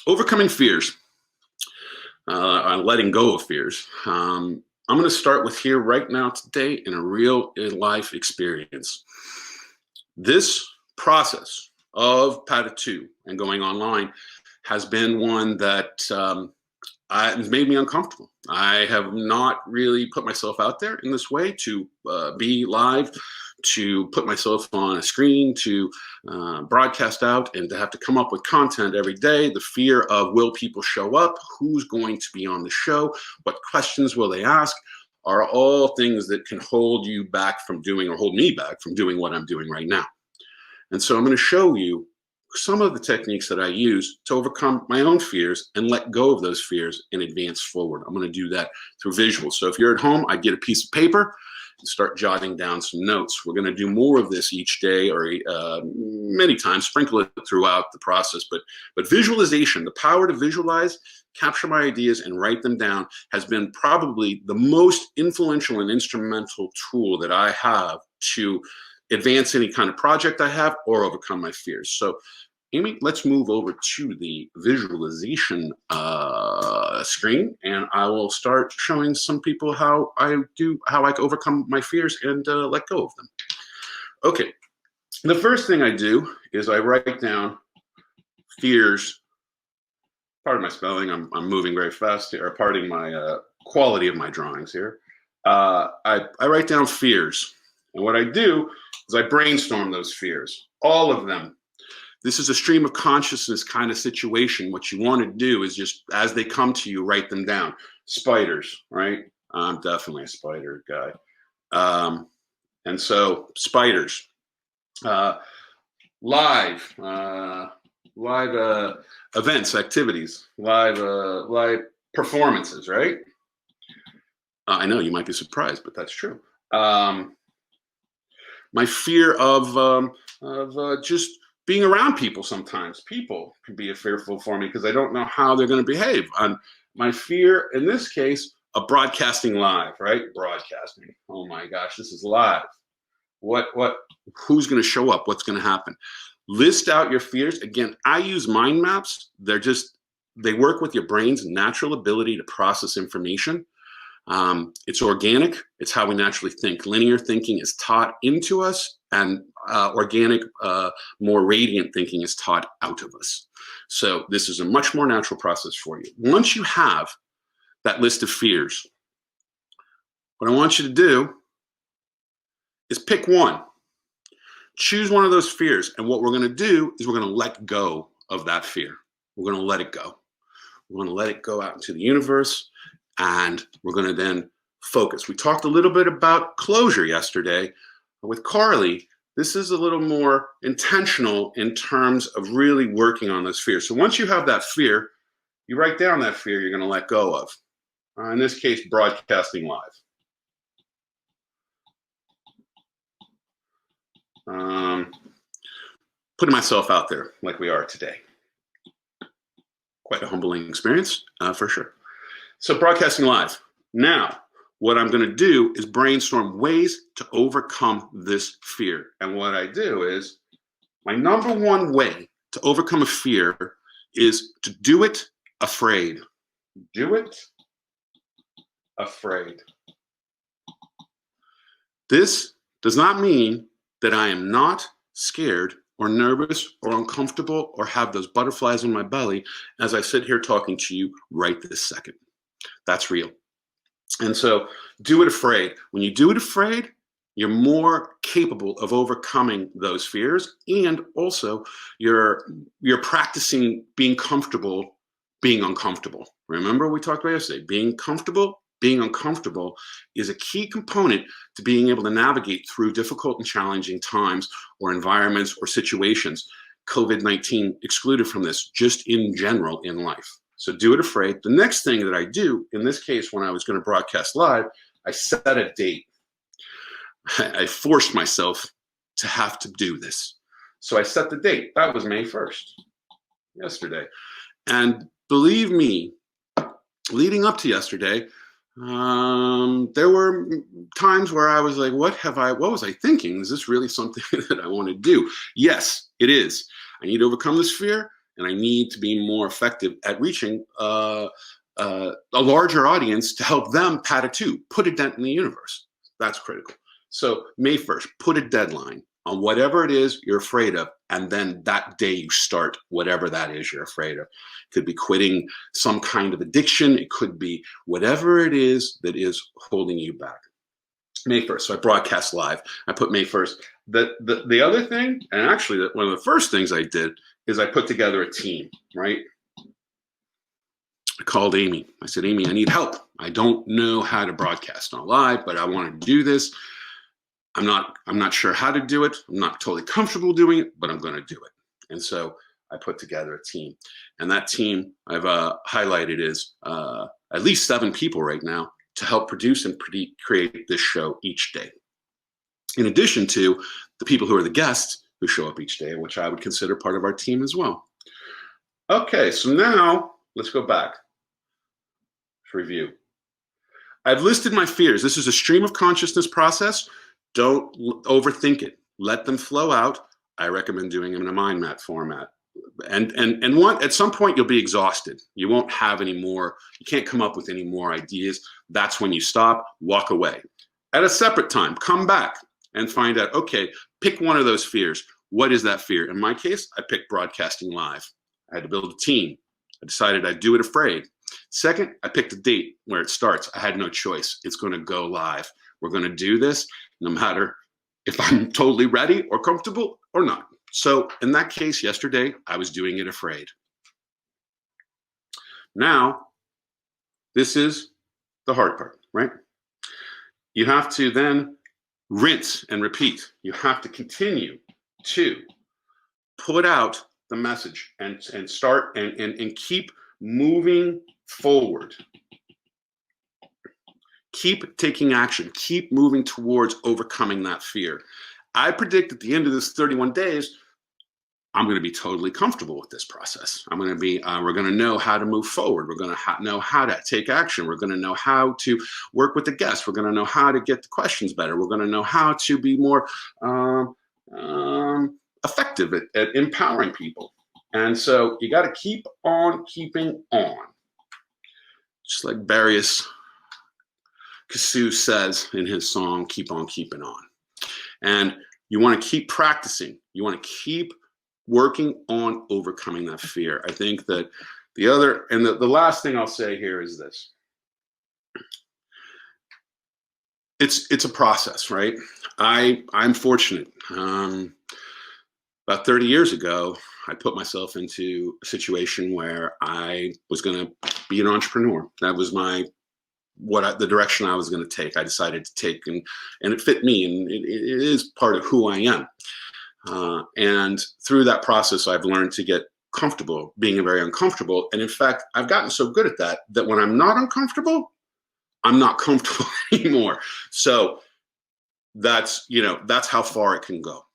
Overcoming fears, letting go of fears. I'm going to start with here right now today in a real life experience. This process of Padded 2 and going online has been one that has made me uncomfortable. I have not really put myself out there in this way to be live, to put myself on a screen, to broadcast out, and to have to come up with content every day. The fear of, will people show up? Who's going to be on the show? What questions will they ask? Are all things that can hold you back from doing, or hold me back from doing what I'm doing right now. And so I'm going to show you some of the techniques that I use to overcome my own fears and let go of those fears and advance forward. I'm going to do that through visuals. So if you're at home, I get a piece of paper and start jotting down some notes. We're going to do more of this each day, or many times, sprinkle it throughout the process. But visualization, the power to visualize, capture my ideas, and write them down has been probably the most influential and instrumental tool that I have to advance any kind of project I have or overcome my fears. So Amy, let's move over to the visualization screen, and I will start showing some people how I can overcome my fears and let go of them. Okay, the first thing I do is I write down fears. Pardon my spelling, I'm moving very fast here, or pardon my quality of my drawings here. I write down fears, and what I do is I brainstorm those fears, all of them. This is a stream of consciousness kind of situation. What you want to do is just, as they come to you, write them down. Spiders, right? I'm definitely a spider guy. And so spiders, live events, activities, live performances, right? I know you might be surprised, but that's true. My fear of just being around people sometimes. People can be fearful for me because I don't know how they're going to behave. My fear, in this case, of broadcasting live, right? Broadcasting. Oh my gosh, this is live. Who's going to show up? What's going to happen? List out your fears. Again, I use mind maps. They work with your brain's natural ability to process information. It's organic. It's how we naturally think. Linear thinking is taught into us, and organic, more radiant thinking is taught out of us. So this is a much more natural process for you. Once you have that list of fears, what I want you to do is pick one. Choose one of those fears, and what we're going to do is we're going to let go of that fear. We're going to let it go. We're going to let it go out into the universe, and we're going to then focus. We talked a little bit about closure yesterday with Carly. This is a little more intentional in terms of really working on those fears. So once you have that fear, you write down that fear you're going to let go of. In this case, broadcasting live. Putting myself out there like we are today. Quite a humbling experience, for sure. So broadcasting live. Now, what I'm going to do is brainstorm ways to overcome this fear. And what I do is, my number one way to overcome a fear is to do it afraid. Do it afraid. This does not mean that I am not scared or nervous or uncomfortable or have those butterflies in my belly as I sit here talking to you right this second. That's real. And so do it afraid. When you do it afraid, you're more capable of overcoming those fears, and also you're practicing being comfortable, being uncomfortable. Remember we talked about yesterday, being comfortable, being uncomfortable is a key component to being able to navigate through difficult and challenging times or environments or situations. COVID-19 excluded from this, just in general in life. So do it afraid. The next thing that I do, in this case, when I was going to broadcast live, I set a date. I forced myself to have to do this. So I set the date. That was May 1st, yesterday. And believe me, leading up to yesterday, there were times where I was like, what was I thinking? Is this really something that I want to do? Yes, it is. I need to overcome this fear. and I need to be more effective at reaching a larger audience to help them pad a 2, put a dent in the universe. That's critical. So May 1st, put a deadline on whatever it is you're afraid of, and then that day you start whatever that is you're afraid of. It could be quitting some kind of addiction. It could be whatever it is that is holding you back. May 1st, so I broadcast live. I put May 1st. The other thing, and actually one of the first things I did, is I put together a team, right? I called Amy. I said, Amy, I need help. I don't know how to broadcast on live, but I want to do this. I'm not sure how to do it. I'm not totally comfortable doing it, but I'm going to do it. And so I put together a team. And that team I've highlighted is at least 7 people right now to help produce and create this show each day. In addition to the people who are the guests who show up each day, which I would consider part of our team as well. Okay, so now let's go back to review. I've listed my fears. This is a stream of consciousness process. Don't overthink it. Let them flow out. I recommend doing them in a mind map format. And at some point you'll be exhausted. You won't have any more. You can't come up with any more ideas. That's when you stop, walk away. At a separate time, come back and find out, okay, pick one of those fears. What is that fear? In my case, I picked broadcasting live. I had to build a team. I decided I'd do it afraid. Second, I picked a date where it starts. I had no choice. It's going to go live. We're going to do this no matter if I'm totally ready or comfortable or not. So in that case, yesterday, I was doing it afraid. Now, this is the hard part, right? You have to then rinse and repeat. You have to continue to put out the message and start and keep moving forward. Keep taking action. Keep moving towards overcoming that fear. I predict at the end of this 31 days, I'm going to be totally comfortable with this process. I'm going to be, we're going to know how to move forward. We're going to know how to take action. We're going to know how to work with the guests. We're going to know how to get the questions better. We're going to know how to be more effective at empowering people. And so you got to keep on keeping on. Just like Barrios Kasu says in his song, Keep On Keeping On. And you want to keep practicing. You want to keep working on overcoming that fear. I think that the other, and the last thing I'll say here is this. It's a process, right? I'm fortunate. About 30 years ago, I put myself into a situation where I was going to be an entrepreneur. That was the direction I was going to take. I decided to take, and it fit me, and it is part of who I am. And through that process, I've learned to get comfortable being very uncomfortable. And in fact, I've gotten so good at that when I'm not uncomfortable, I'm not comfortable anymore. So that's how far it can go.